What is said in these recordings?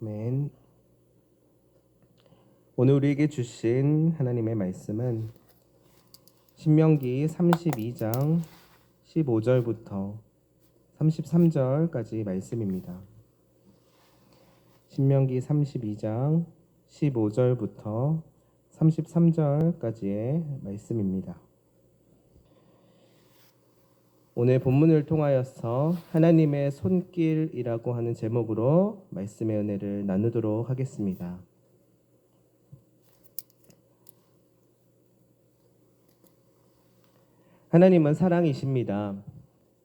아멘. 오늘 우리에게 주신 하나님의 말씀은 신명기 32장 15절부터 33절까지 말씀입니다. 신명기 32장 15절부터 33절까지의 말씀입니다. 오늘 본문을 통하여서 하나님의 손길이라고 하는 제목으로 말씀의 은혜를 나누도록 하겠습니다. 하나님은 사랑이십니다.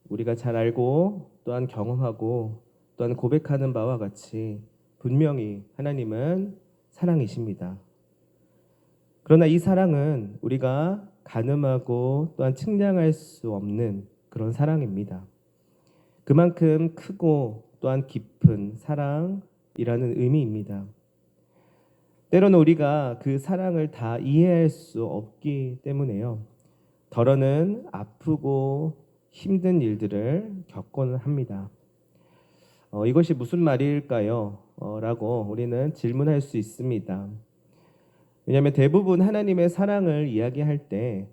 우리가 잘 알고 또한 경험하고 또한 고백하는 바와 같이 분명히 하나님은 사랑이십니다. 그러나 이 사랑은 우리가 가늠하고 또한 측량할 수 없는 그런 사랑입니다. 그만큼 크고 또한 깊은 사랑이라는 의미입니다. 때로는 우리가 그 사랑을 다 이해할 수 없기 때문에요. 더러는 아프고 힘든 일들을 겪곤 합니다. 이것이 무슨 말일까요? 라고 우리는 질문할 수 있습니다. 왜냐하면 대부분 하나님의 사랑을 이야기할 때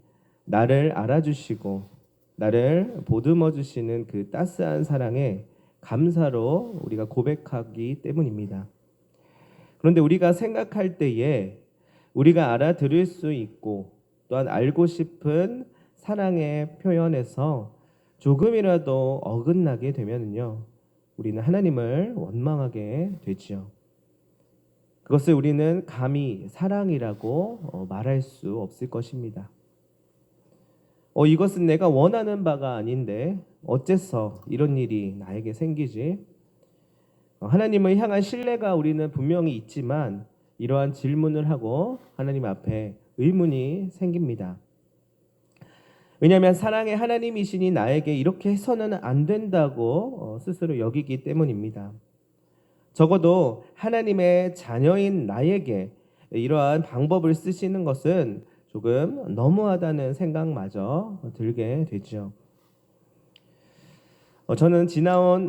나를 알아주시고 나를 보듬어 주시는 그 따스한 사랑에 감사로 우리가 고백하기 때문입니다. 그런데 우리가 생각할 때에 우리가 알아들을 수 있고 또한 알고 싶은 사랑의 표현에서 조금이라도 어긋나게 되면요, 우리는 하나님을 원망하게 되지요. 그것을 우리는 감히 사랑이라고 말할 수 없을 것입니다. 이것은 내가 원하는 바가 아닌데 어째서 이런 일이 나에게 생기지? 하나님을 향한 신뢰가 우리는 분명히 있지만 이러한 질문을 하고 하나님 앞에 의문이 생깁니다. 왜냐하면 사랑의 하나님이시니 나에게 이렇게 해서는 안 된다고 스스로 여기기 때문입니다. 적어도 하나님의 자녀인 나에게 이러한 방법을 쓰시는 것은 조금 너무하다는 생각마저 들게 되죠. 저는 지나온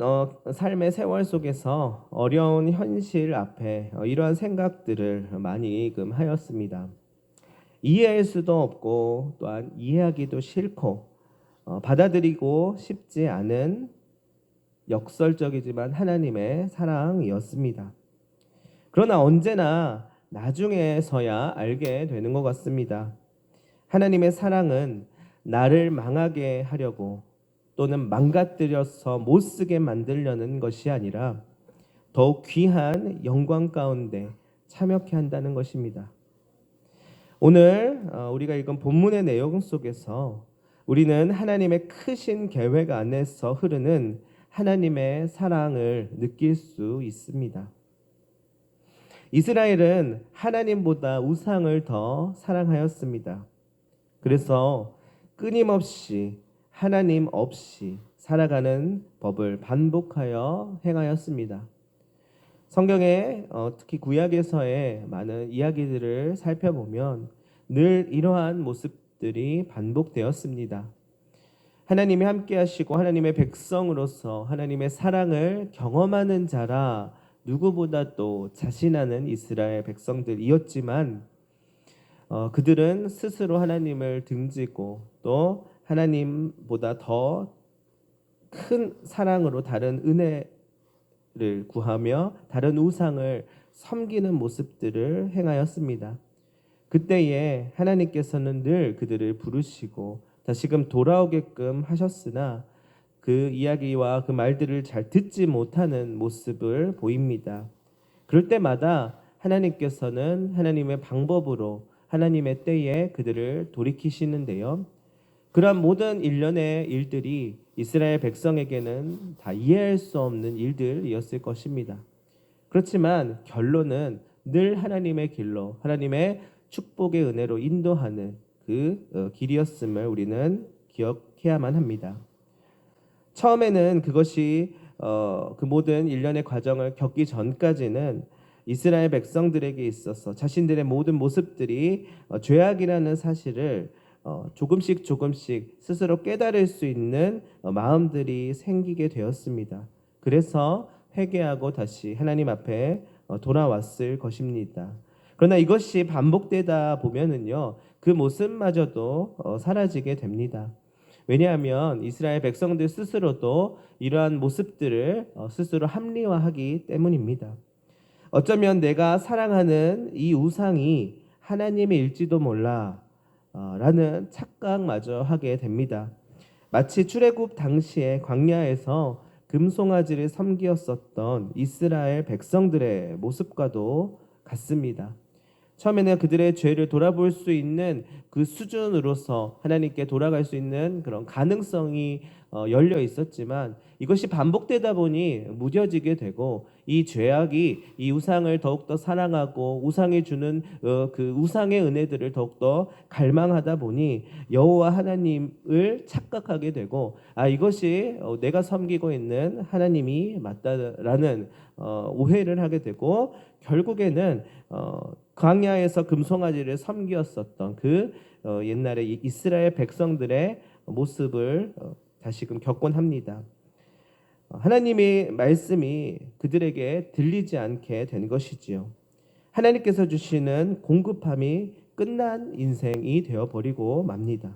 삶의 세월 속에서 어려운 현실 앞에 이러한 생각들을 많이 하였습니다. 이해할 수도 없고 또한 이해하기도 싫고 받아들이고 싶지 않은 역설적이지만 하나님의 사랑이었습니다. 그러나 언제나 나중에서야 알게 되는 것 같습니다. 하나님의 사랑은 나를 망하게 하려고 또는 망가뜨려서 못쓰게 만들려는 것이 아니라 더욱 귀한 영광 가운데 참여케 한다는 것입니다. 오늘 우리가 읽은 본문의 내용 속에서 우리는 하나님의 크신 계획 안에서 흐르는 하나님의 사랑을 느낄 수 있습니다. 이스라엘은 하나님보다 우상을 더 사랑하였습니다. 그래서 끊임없이 하나님 없이 살아가는 법을 반복하여 행하였습니다. 성경에 특히 구약에서의 많은 이야기들을 살펴보면 늘 이러한 모습들이 반복되었습니다. 하나님이 함께 하시고 하나님의 백성으로서 하나님의 사랑을 경험하는 자라 누구보다도 자신하는 이스라엘 백성들이었지만 그들은 스스로 하나님을 등지고 또 하나님보다 더 큰 사랑으로 다른 은혜를 구하며 다른 우상을 섬기는 모습들을 행하였습니다. 그때에 하나님께서는 늘 그들을 부르시고 다시금 돌아오게끔 하셨으나 그 이야기와 그 말들을 잘 듣지 못하는 모습을 보입니다. 그럴 때마다 하나님께서는 하나님의 방법으로 하나님의 때에 그들을 돌이키시는데요. 그러한 모든 일련의 일들이 이스라엘 백성에게는 다 이해할 수 없는 일들이었을 것입니다. 그렇지만 결론은 늘 하나님의 길로 하나님의 축복의 은혜로 인도하는 그 길이었음을 우리는 기억해야만 합니다. 처음에는 그것이 그 모든 일련의 과정을 겪기 전까지는 이스라엘 백성들에게 있어서 자신들의 모든 모습들이 죄악이라는 사실을 조금씩 스스로 깨달을 수 있는 마음들이 생기게 되었습니다. 그래서 회개하고 다시 하나님 앞에 돌아왔을 것입니다. 그러나 이것이 반복되다 보면은요, 그 모습마저도 사라지게 됩니다. 왜냐하면 이스라엘 백성들 스스로도 이러한 모습들을 스스로 합리화하기 때문입니다. 어쩌면 내가 사랑하는 이 우상이 하나님일지도 몰라 라는 착각마저 하게 됩니다. 마치 출애굽 당시에 광야에서 금송아지를 섬기었었던 이스라엘 백성들의 모습과도 같습니다. 처음에는 그들의 죄를 돌아볼 수 있는 그 수준으로서 하나님께 돌아갈 수 있는 그런 가능성이 열려 있었지만 이것이 반복되다 보니 무뎌지게 되고 이 죄악이 이 우상을 더욱더 사랑하고 우상이 주는 그 우상의 은혜들을 더욱더 갈망하다 보니 여호와 하나님을 착각하게 되고 이것이 내가 섬기고 있는 하나님이 맞다라는 오해를 하게 되고 결국에는 광야에서 금송아지를 섬기었었던 그 옛날에 이스라엘 백성들의 모습을 다시금 겪곤 합니다. 하나님의 말씀이 그들에게 들리지 않게 된 것이지요. 하나님께서 주시는 공급함이 끝난 인생이 되어버리고 맙니다.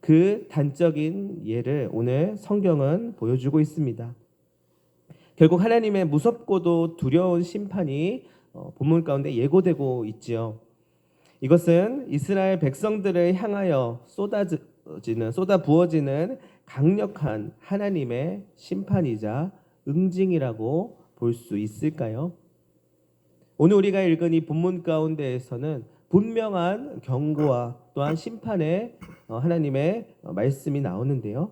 그 단적인 예를 오늘 성경은 보여주고 있습니다. 결국 하나님의 무섭고도 두려운 심판이 본문 가운데 예고되고 있지요. 이것은 이스라엘 백성들을 향하여 쏟아 부어지는 강력한 하나님의 심판이자 응징이라고 볼 수 있을까요? 오늘 우리가 읽은 이 본문 가운데에서는 분명한 경고와 또한 심판의 하나님의 말씀이 나오는데요.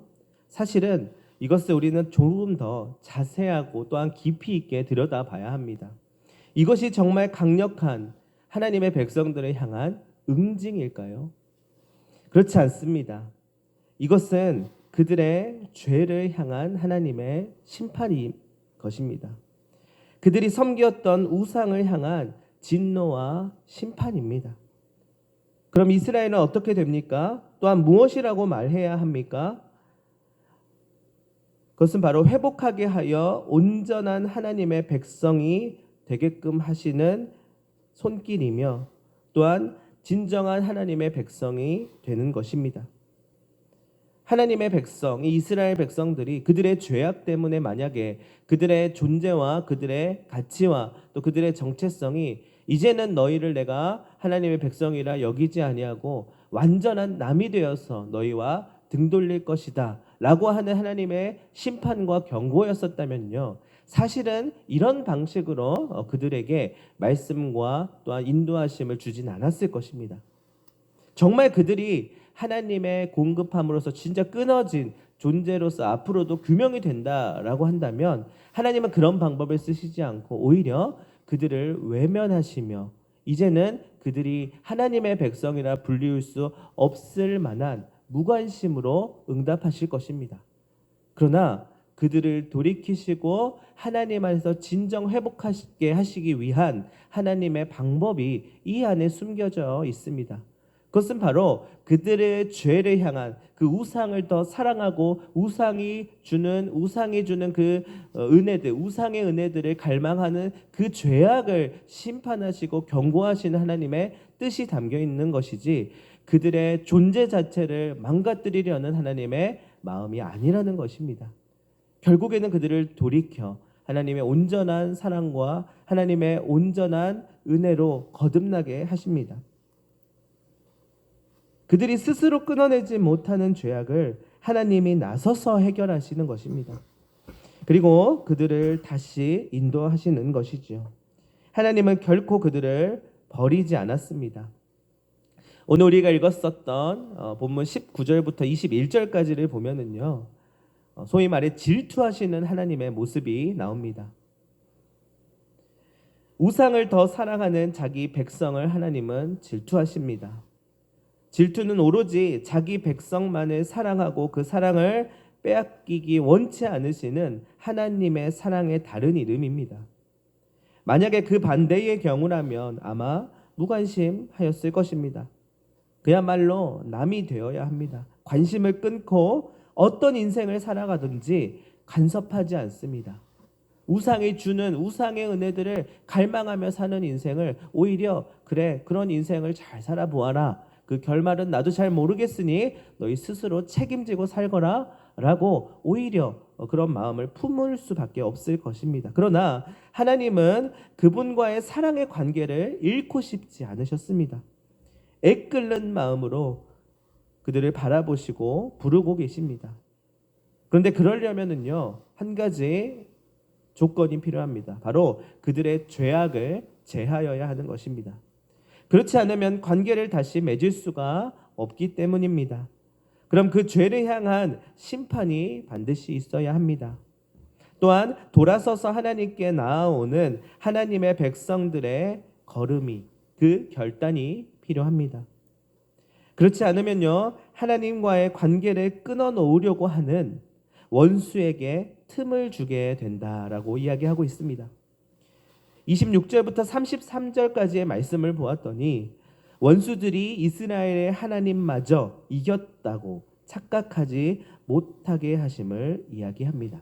사실은 이것을 우리는 조금 더 자세하고 또한 깊이 있게 들여다봐야 합니다. 이것이 정말 강력한 하나님의 백성들을 향한 응징일까요? 그렇지 않습니다. 이것은 그들의 죄를 향한 하나님의 심판인 것입니다. 그들이 섬겼던 우상을 향한 진노와 심판입니다. 그럼 이스라엘은 어떻게 됩니까? 또한 무엇이라고 말해야 합니까? 그것은 바로 회복하게 하여 온전한 하나님의 백성이 되게끔 하시는 손길이며 또한 진정한 하나님의 백성이 되는 것입니다. 하나님의 백성, 이 이스라엘 백성들이 그들의 죄악 때문에 만약에 그들의 존재와 그들의 가치와 또 그들의 정체성이 이제는 너희를 내가 하나님의 백성이라 여기지 아니하고 완전한 남이 되어서 너희와 등 돌릴 것이다 라고 하는 하나님의 심판과 경고였었다면요, 사실은 이런 방식으로 그들에게 말씀과 또한 인도하심을 주진 않았을 것입니다. 정말 그들이 하나님의 공급함으로써 진짜 끊어진 존재로서 앞으로도 규명이 된다라고 한다면 하나님은 그런 방법을 쓰시지 않고 오히려 그들을 외면하시며 이제는 그들이 하나님의 백성이라 불리울 수 없을 만한 무관심으로 응답하실 것입니다. 그러나 그들을 돌이키시고 하나님 안에서 진정 회복하게 하시기 위한 하나님의 방법이 이 안에 숨겨져 있습니다. 그것은 바로 그들의 죄를 향한 그 우상을 더 사랑하고 우상이 주는 그 은혜들, 우상의 은혜들을 갈망하는 그 죄악을 심판하시고 경고하시는 하나님의 뜻이 담겨 있는 것이지 그들의 존재 자체를 망가뜨리려는 하나님의 마음이 아니라는 것입니다. 결국에는 그들을 돌이켜 하나님의 온전한 사랑과 하나님의 온전한 은혜로 거듭나게 하십니다. 그들이 스스로 끊어내지 못하는 죄악을 하나님이 나서서 해결하시는 것입니다. 그리고 그들을 다시 인도하시는 것이죠. 하나님은 결코 그들을 버리지 않았습니다. 오늘 우리가 읽었었던 본문 19절부터 21절까지를 보면은요, 소위 말해 질투하시는 하나님의 모습이 나옵니다. 우상을 더 사랑하는 자기 백성을 하나님은 질투하십니다. 질투는 오로지 자기 백성만을 사랑하고 그 사랑을 빼앗기기 원치 않으시는 하나님의 사랑의 다른 이름입니다. 만약에 그 반대의 경우라면 아마 무관심하였을 것입니다. 그야말로 남이 되어야 합니다. 관심을 끊고 어떤 인생을 살아가든지 간섭하지 않습니다. 우상이 주는 우상의 은혜들을 갈망하며 사는 인생을 오히려 그래 그런 인생을 잘 살아보아라. 그 결말은 나도 잘 모르겠으니 너희 스스로 책임지고 살거라 라고 오히려 그런 마음을 품을 수밖에 없을 것입니다. 그러나 하나님은 그분과의 사랑의 관계를 잃고 싶지 않으셨습니다. 애끓는 마음으로 그들을 바라보시고 부르고 계십니다. 그런데 그러려면은요, 한 가지 조건이 필요합니다. 바로 그들의 죄악을 제하여야 하는 것입니다. 그렇지 않으면 관계를 다시 맺을 수가 없기 때문입니다. 그럼 그 죄를 향한 심판이 반드시 있어야 합니다. 또한 돌아서서 하나님께 나아오는 하나님의 백성들의 걸음이, 그 결단이 필요합니다. 그렇지 않으면요, 하나님과의 관계를 끊어놓으려고 하는 원수에게 틈을 주게 된다라고 이야기하고 있습니다. 26절부터 33절까지의 말씀을 보았더니 원수들이 이스라엘의 하나님마저 이겼다고 착각하지 못하게 하심을 이야기합니다.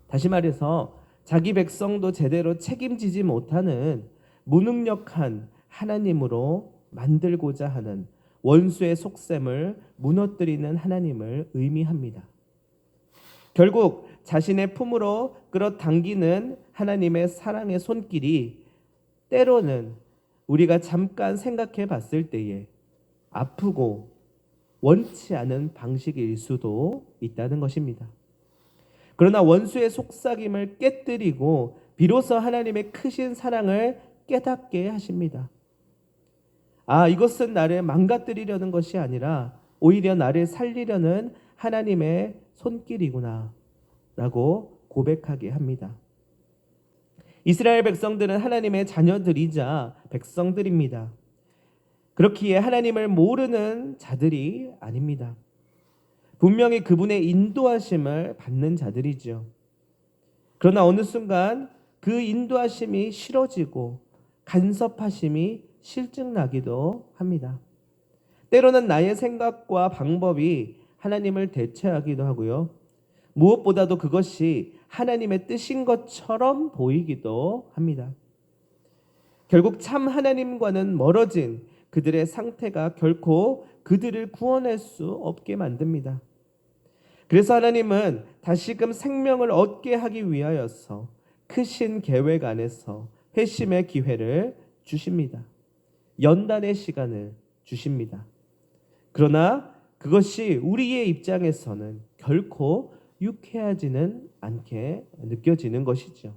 다시 말해서 자기 백성도 제대로 책임지지 못하는 무능력한 하나님으로 만들고자 하는 원수의 속셈을 무너뜨리는 하나님을 의미합니다. 결국 자신의 품으로 끌어당기는 하나님의 사랑의 손길이 때로는 우리가 잠깐 생각해 봤을 때에 아프고 원치 않은 방식일 수도 있다는 것입니다. 그러나 원수의 속삭임을 깨뜨리고 비로소 하나님의 크신 사랑을 깨닫게 하십니다. 이것은 나를 망가뜨리려는 것이 아니라 오히려 나를 살리려는 하나님의 손길이구나 라고 고백하게 합니다. 이스라엘 백성들은 하나님의 자녀들이자 백성들입니다. 그렇기에 하나님을 모르는 자들이 아닙니다. 분명히 그분의 인도하심을 받는 자들이죠. 그러나 어느 순간 그 인도하심이 싫어지고 간섭하심이 실증나기도 합니다. 때로는 나의 생각과 방법이 하나님을 대체하기도 하고요. 무엇보다도 그것이 하나님의 뜻인 것처럼 보이기도 합니다. 결국 참 하나님과는 멀어진 그들의 상태가 결코 그들을 구원할 수 없게 만듭니다. 그래서 하나님은 다시금 생명을 얻게 하기 위하여서 크신 계획 안에서 회심의 기회를 주십니다. 연단의 시간을 주십니다. 그러나 그것이 우리의 입장에서는 결코 유쾌하지는 않게 느껴지는 것이죠.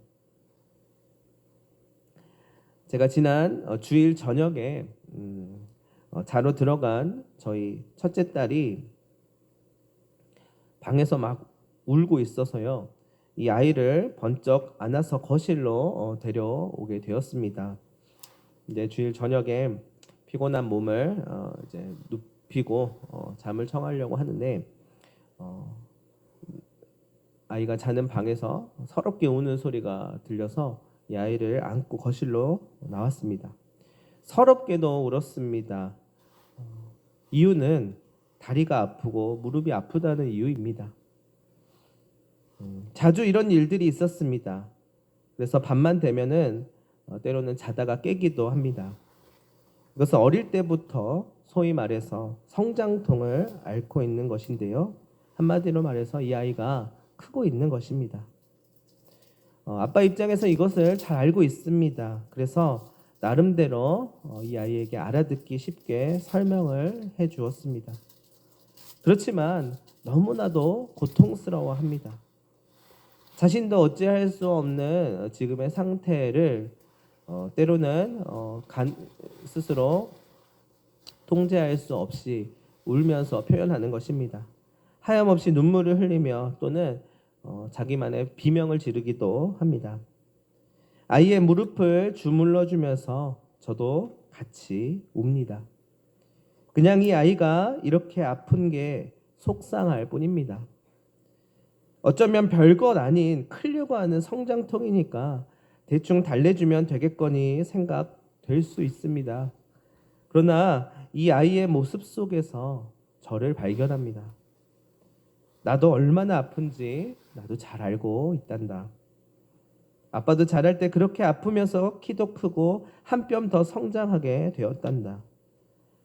제가 지난 주일 저녁에 자러 들어간 저희 첫째 딸이 방에서 막 울고 있어서요. 이 아이를 번쩍 안아서 거실로 데려오게 되었습니다. 이제 주일 저녁에 피곤한 몸을 이제 눕히고 잠을 청하려고 하는데 아이가 자는 방에서 서럽게 우는 소리가 들려서 이 아이를 안고 거실로 나왔습니다. 서럽게도 울었습니다. 이유는 다리가 아프고 무릎이 아프다는 이유입니다. 자주 이런 일들이 있었습니다. 그래서 밤만 되면은 때로는 자다가 깨기도 합니다. 그것은 어릴 때부터 소위 말해서 성장통을 앓고 있는 것인데요. 한마디로 말해서 이 아이가 크고 있는 것입니다. 아빠 입장에서 이것을 잘 알고 있습니다. 그래서 나름대로 이 아이에게 알아듣기 쉽게 설명을 해 주었습니다. 그렇지만 너무나도 고통스러워합니다. 자신도 어찌할 수 없는 지금의 상태를 때로는 스스로 통제할 수 없이 울면서 표현하는 것입니다. 하염없이 눈물을 흘리며 또는 자기만의 비명을 지르기도 합니다. 아이의 무릎을 주물러 주면서 저도 같이 웁니다. 그냥 이 아이가 이렇게 아픈 게 속상할 뿐입니다. 어쩌면 별것 아닌 크려고 하는 성장통이니까 대충 달래주면 되겠거니 생각될 수 있습니다. 그러나 이 아이의 모습 속에서 저를 발견합니다. 나도 얼마나 아픈지 나도 잘 알고 있단다. 아빠도 자랄 때 그렇게 아프면서 키도 크고 한 뼘 더 성장하게 되었단다.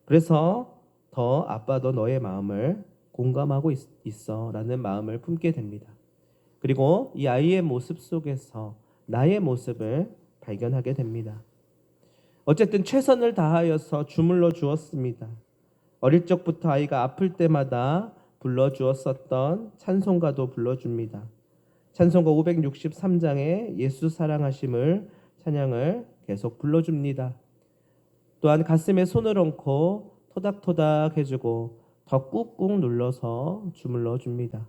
그래서 더 아빠도 너의 마음을 공감하고 있어 라는 마음을 품게 됩니다. 그리고 이 아이의 모습 속에서 나의 모습을 발견하게 됩니다. 어쨌든 최선을 다하여서 주물러 주었습니다. 어릴 적부터 아이가 아플 때마다 불러주었었던 찬송가도 불러줍니다. 찬송가 563장에 예수 사랑하심을 찬양을 계속 불러줍니다. 또한 가슴에 손을 얹고 토닥토닥 해주고 더 꾹꾹 눌러서 주물러 줍니다.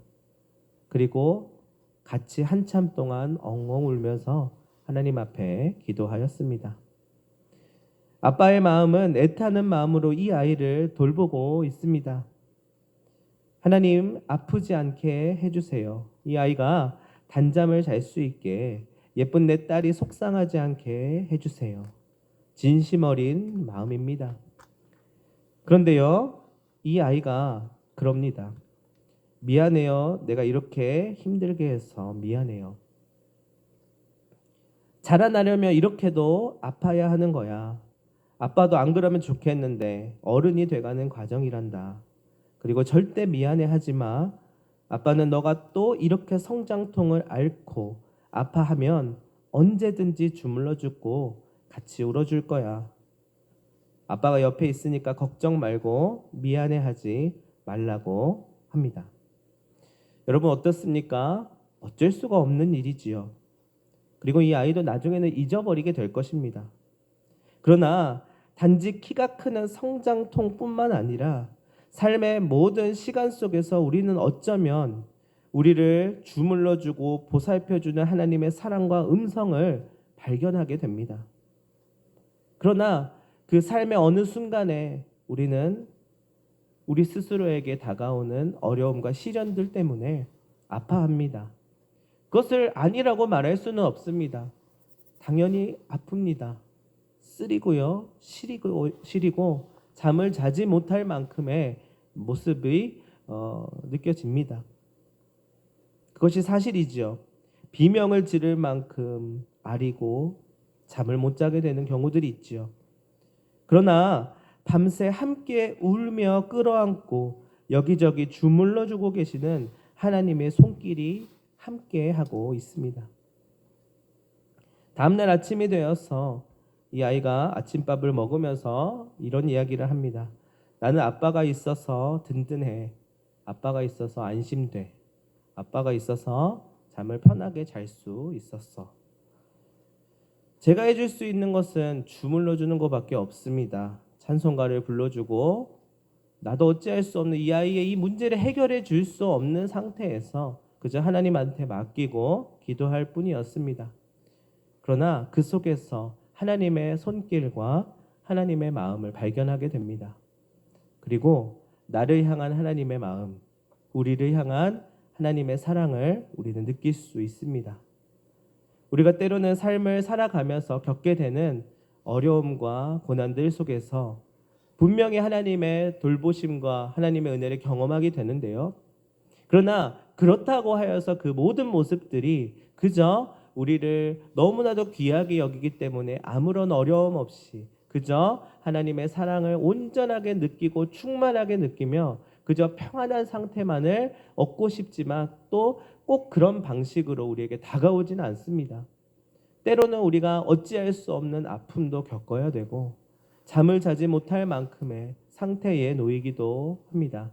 그리고 같이 한참 동안 엉엉 울면서 하나님 앞에 기도하였습니다. 아빠의 마음은 애타는 마음으로 이 아이를 돌보고 있습니다. 하나님, 아프지 않게 해주세요. 이 아이가 단잠을 잘 수 있게, 예쁜 내 딸이 속상하지 않게 해주세요. 진심 어린 마음입니다. 그런데요, 이 아이가 그럽니다. 미안해요. 내가 이렇게 힘들게 해서 미안해요. 자라나려면 이렇게도 아파야 하는 거야. 아빠도 안 그러면 좋겠는데 어른이 돼가는 과정이란다. 그리고 절대 미안해하지 마. 아빠는 너가 또 이렇게 성장통을 앓고 아파하면 언제든지 주물러 주고 같이 울어줄 거야. 아빠가 옆에 있으니까 걱정 말고 미안해하지 말라고 합니다. 여러분 어떻습니까? 어쩔 수가 없는 일이지요. 그리고 이 아이도 나중에는 잊어버리게 될 것입니다. 그러나 단지 키가 크는 성장통뿐만 아니라 삶의 모든 시간 속에서 우리는 어쩌면 우리를 주물러주고 보살펴주는 하나님의 사랑과 음성을 발견하게 됩니다. 그러나 그 삶의 어느 순간에 우리는 우리 스스로에게 다가오는 어려움과 시련들 때문에 아파합니다. 그것을 아니라고 말할 수는 없습니다. 당연히 아픕니다. 쓰리고요, 시리고 잠을 자지 못할 만큼의 모습이 느껴집니다. 그것이 사실이지요. 비명을 지를 만큼 아리고 잠을 못 자게 되는 경우들이 있지요. 그러나 밤새 함께 울며 끌어안고 여기저기 주물러 주고 계시는 하나님의 손길이 함께 하고 있습니다. 다음날 아침이 되어서 이 아이가 아침밥을 먹으면서 이런 이야기를 합니다. 나는 아빠가 있어서 든든해. 아빠가 있어서 안심돼. 아빠가 있어서 잠을 편하게 잘 수 있었어. 제가 해줄 수 있는 것은 주물러 주는 것밖에 없습니다. 찬송가를 불러주고 나도 어찌할 수 없는 이 아이의 이 문제를 해결해 줄 수 없는 상태에서 그저 하나님한테 맡기고 기도할 뿐이었습니다. 그러나 그 속에서 하나님의 손길과 하나님의 마음을 발견하게 됩니다. 그리고 나를 향한 하나님의 마음, 우리를 향한 하나님의 사랑을 우리는 느낄 수 있습니다. 우리가 때로는 삶을 살아가면서 겪게 되는 어려움과 고난들 속에서 분명히 하나님의 돌보심과 하나님의 은혜를 경험하게 되는데요. 그러나 그렇다고 하여서 그 모든 모습들이 그저 우리를 너무나도 귀하게 여기기 때문에 아무런 어려움 없이 그저 하나님의 사랑을 온전하게 느끼고 충만하게 느끼며 그저 평안한 상태만을 얻고 싶지만 또 꼭 그런 방식으로 우리에게 다가오지는 않습니다. 때로는 우리가 어찌할 수 없는 아픔도 겪어야 되고 잠을 자지 못할 만큼의 상태에 놓이기도 합니다.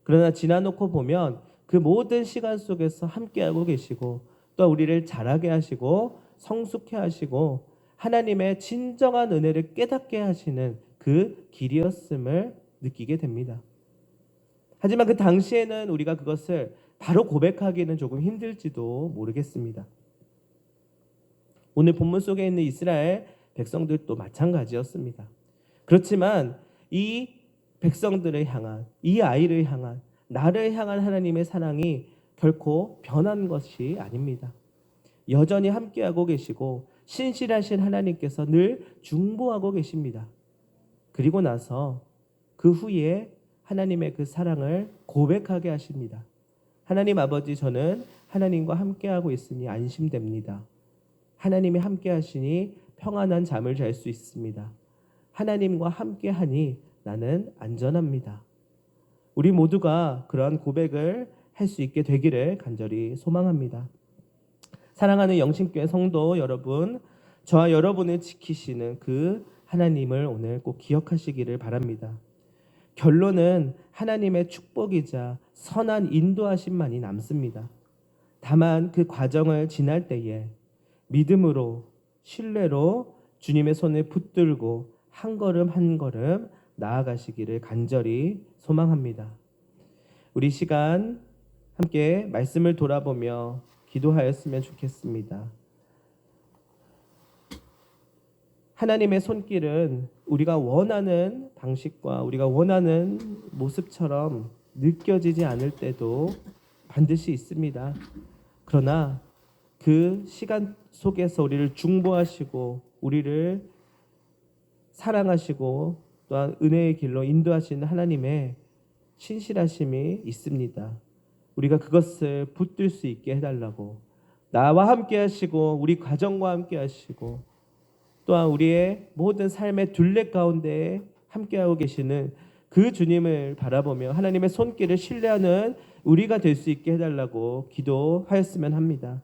그러나 지나놓고 보면 그 모든 시간 속에서 함께하고 계시고 또 우리를 자라게 하시고 성숙해 하시고 하나님의 진정한 은혜를 깨닫게 하시는 그 길이었음을 느끼게 됩니다. 하지만 그 당시에는 우리가 그것을 바로 고백하기는 조금 힘들지도 모르겠습니다. 오늘 본문 속에 있는 이스라엘 백성들도 마찬가지였습니다. 그렇지만 이 백성들을 향한, 이 아이를 향한, 나를 향한 하나님의 사랑이 결코 변한 것이 아닙니다. 여전히 함께하고 계시고 신실하신 하나님께서 늘 중보하고 계십니다. 그리고 나서 그 후에 하나님의 그 사랑을 고백하게 하십니다. 하나님 아버지, 저는 하나님과 함께하고 있으니 안심됩니다. 하나님이 함께하시니 평안한 잠을 잘 수 있습니다. 하나님과 함께하니 나는 안전합니다. 우리 모두가 그러한 고백을 할 수 있게 되기를 간절히 소망합니다. 사랑하는 영신교회 성도 여러분, 저와 여러분을 지키시는 그 하나님을 오늘 꼭 기억하시기를 바랍니다. 결론은 하나님의 축복이자 선한 인도하심만이 남습니다. 다만 그 과정을 지날 때에 믿음으로, 신뢰로 주님의 손을 붙들고 한 걸음 한 걸음 나아가시기를 간절히 소망합니다. 우리 시간 함께 말씀을 돌아보며 기도하였으면 좋겠습니다. 하나님의 손길은 우리가 원하는 방식과 우리가 원하는 모습처럼 느껴지지 않을 때도 반드시 있습니다. 그러나 그 시간 속에서 우리를 중보하시고 우리를 사랑하시고 또한 은혜의 길로 인도하시는 하나님의 신실하심이 있습니다. 우리가 그것을 붙들 수 있게 해달라고, 나와 함께 하시고 우리 가정과 함께 하시고 또한 우리의 모든 삶의 둘레 가운데 함께하고 계시는 그 주님을 바라보며 하나님의 손길을 신뢰하는 우리가 될 수 있게 해달라고 기도하였으면 합니다.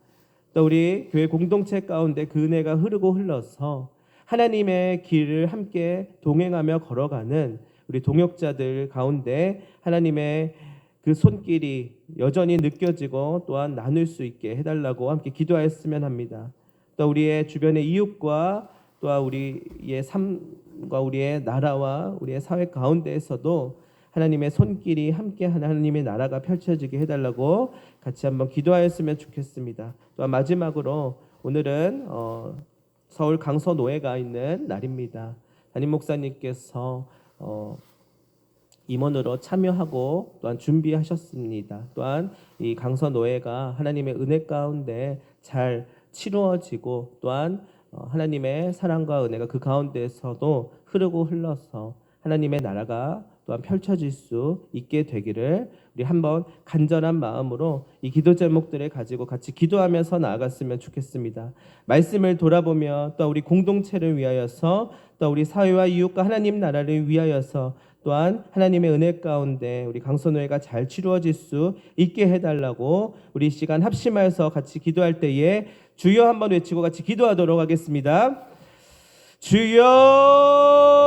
또 우리 교회 공동체 가운데 그 은혜가 흐르고 흘러서 하나님의 길을 함께 동행하며 걸어가는 우리 동역자들 가운데 하나님의 그 손길이 여전히 느껴지고 또한 나눌 수 있게 해달라고 함께 기도하였으면 합니다. 또 우리의 주변의 이웃과 또한 우리의 삶과 우리의 나라와 우리의 사회 가운데에서도 하나님의 손길이 함께하는 하나님의 나라가 펼쳐지게 해달라고 같이 한번 기도하였으면 좋겠습니다. 또한 마지막으로 오늘은 서울 강서노예가 있는 날입니다. 담임 목사님께서 임원으로 참여하고 또한 준비하셨습니다. 또한 이 강서노예가 하나님의 은혜 가운데 잘 치루어지고 또한 하나님의 사랑과 은혜가 그 가운데에서도 흐르고 흘러서 하나님의 나라가 또한 펼쳐질 수 있게 되기를 우리 한번 간절한 마음으로 이 기도 제목들을 가지고 같이 기도하면서 나아갔으면 좋겠습니다. 말씀을 돌아보며 또 우리 공동체를 위하여서 또 우리 사회와 이웃과 하나님 나라를 위하여서 또한 하나님의 은혜 가운데 우리 강선노예가 잘 치루어질 수 있게 해달라고 우리 시간 합심하여서 같이 기도할 때에 주여 한번 외치고 같이 기도하도록 하겠습니다. 주여